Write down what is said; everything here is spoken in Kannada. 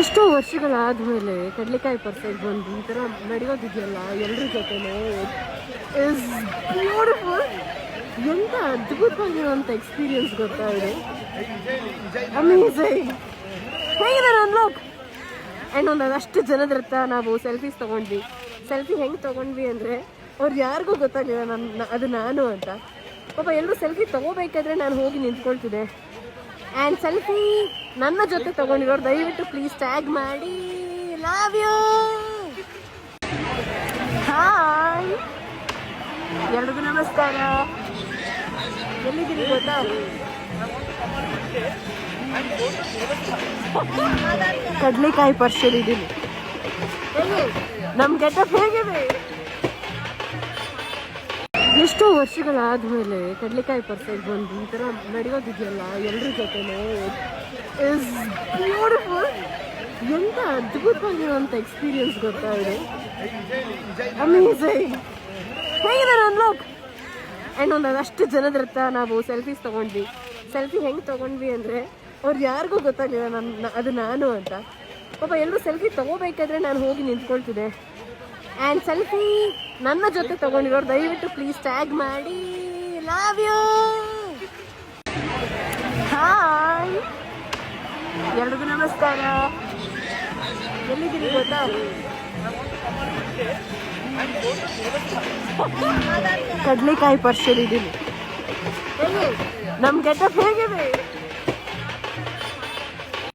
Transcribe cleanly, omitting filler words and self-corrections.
ಎಷ್ಟೋ ವರ್ಷಗಳಾದಮೇಲೆ ಕಡಲೆಕಾಯಿ ಪರ್ಸೆಗೆ ಬಂದು ಈ ಥರ ನಡೆಯೋದಿದೆಯಲ್ಲ ಎಲ್ಲರ ಜೊತೆನೇ ಇಸ್ ಬ್ಯೂಟಿಫುಲ್. ಎಂಥ ಅದ್ಭುತವಾಗಿರುವಂಥ ಎಕ್ಸ್ಪೀರಿಯನ್ಸ್ ಗೊತ್ತಾ ಇದೆ. ಅಮೇಝಿಂಗ್. ಹೇಗಿದೆ ನನ್ನ ಲುಕ್? ಆ್ಯಂಡ್ ಒಂದಷ್ಟು ಜನದ ಹತ್ರ ನಾವು ಸೆಲ್ಫೀಸ್ ತೊಗೊಂಡ್ವಿ. ಸೆಲ್ಫಿ ಹೆಂಗೆ ತೊಗೊಂಡ್ವಿ ಅಂದರೆ ಅವ್ರು ಯಾರಿಗೂ ಗೊತ್ತಾಗಲಿಲ್ಲ ಅದು ನಾನು ಅಂತ. ಪಾಪ ಎಲ್ಲರೂ ಸೆಲ್ಫಿ ತೊಗೋಬೇಕಾದ್ರೆ ನಾನು ಹೋಗಿ ನಿಂತ್ಕೊಳ್ತಿದ್ದೆ. ಆ್ಯಂಡ್ ಸೆಲ್ಫಿ ನನ್ನ ಜೊತೆ ತೊಗೊಂಡಿರೋರು ದಯವಿಟ್ಟು ಪ್ಲೀಸ್ ಟ್ಯಾಗ್ ಮಾಡಿ. Love you. ಹಾಯ್, ಎಲ್ರಿಗೂ ನಮಸ್ಕಾರ. ಎಲ್ಲಿದ್ದೀರಿ ಗೊತ್ತಾ? ಕಡಲೆಕಾಯಿ ಪರ್ಸಲ್ಲಿದ್ದೀನಿ. ಹೇಗೆ ನಮ್ಮ ಗೆಟಪ್ ಹೇಗಿದೆ? ಎಷ್ಟೋ ವರ್ಷಗಳಾದಮೇಲೆ ಕಡಲೆಕಾಯಿ ಪರ್ಸೆಗೆ ಬಂದು ಈ ಥರ ನಡೆಯೋದಿದೆಯಲ್ಲ ಎಲ್ಲರ ಜೊತೆನೇ ಇಸ್ ಬ್ಯೂಟಿಫುಲ್. ಎಂಥ ಅದ್ಭುತವಾಗಿರುವಂಥ ಎಕ್ಸ್ಪೀರಿಯನ್ಸ್ ಗೊತ್ತಾ ಇದೆ. ಅಮೇಝಿಂಗ್. ಹೇಗಿದೆ ನನ್ನ ಲುಕ್? ಆ್ಯಂಡ್ ಒಂದಷ್ಟು ಜನದ ಹತ್ರ ನಾವು ಸೆಲ್ಫೀಸ್ ತೊಗೊಂಡ್ವಿ. ಸೆಲ್ಫಿ ಹೆಂಗೆ ತೊಗೊಂಡ್ವಿ ಅಂದರೆ ಅವ್ರು ಯಾರಿಗೂ ಗೊತ್ತಾಗಲಿಲ್ಲ ಅದು ನಾನು ಅಂತ. ಪಾಪ ಎಲ್ಲರೂ ಸೆಲ್ಫಿ ತೊಗೋಬೇಕಾದ್ರೆ ನಾನು ಹೋಗಿ ನಿಂತ್ಕೊಳ್ತಿದ್ದೆ. ಆ್ಯಂಡ್ ಸೆಲ್ಫಿ ನನ್ನ ಜೊತೆ ತೊಗೊಂಡಿರೋರು ದಯವಿಟ್ಟು ಪ್ಲೀಸ್ ಟ್ಯಾಗ್ ಮಾಡಿ. Love you. ಹಾಯ್, ಎಲ್ರಿಗೂ ನಮಸ್ಕಾರ. ಎಲ್ಲಿದ್ದೀರಿ ಗೊತ್ತಾ? ಕಡಲೆಕಾಯಿ ಪರ್ಸಲ್ಲಿದ್ದೀನಿ. ಹೇಗೆ ನಮ್ಮ ಗೆಟಪ್ ಹೇಗಿದೆ?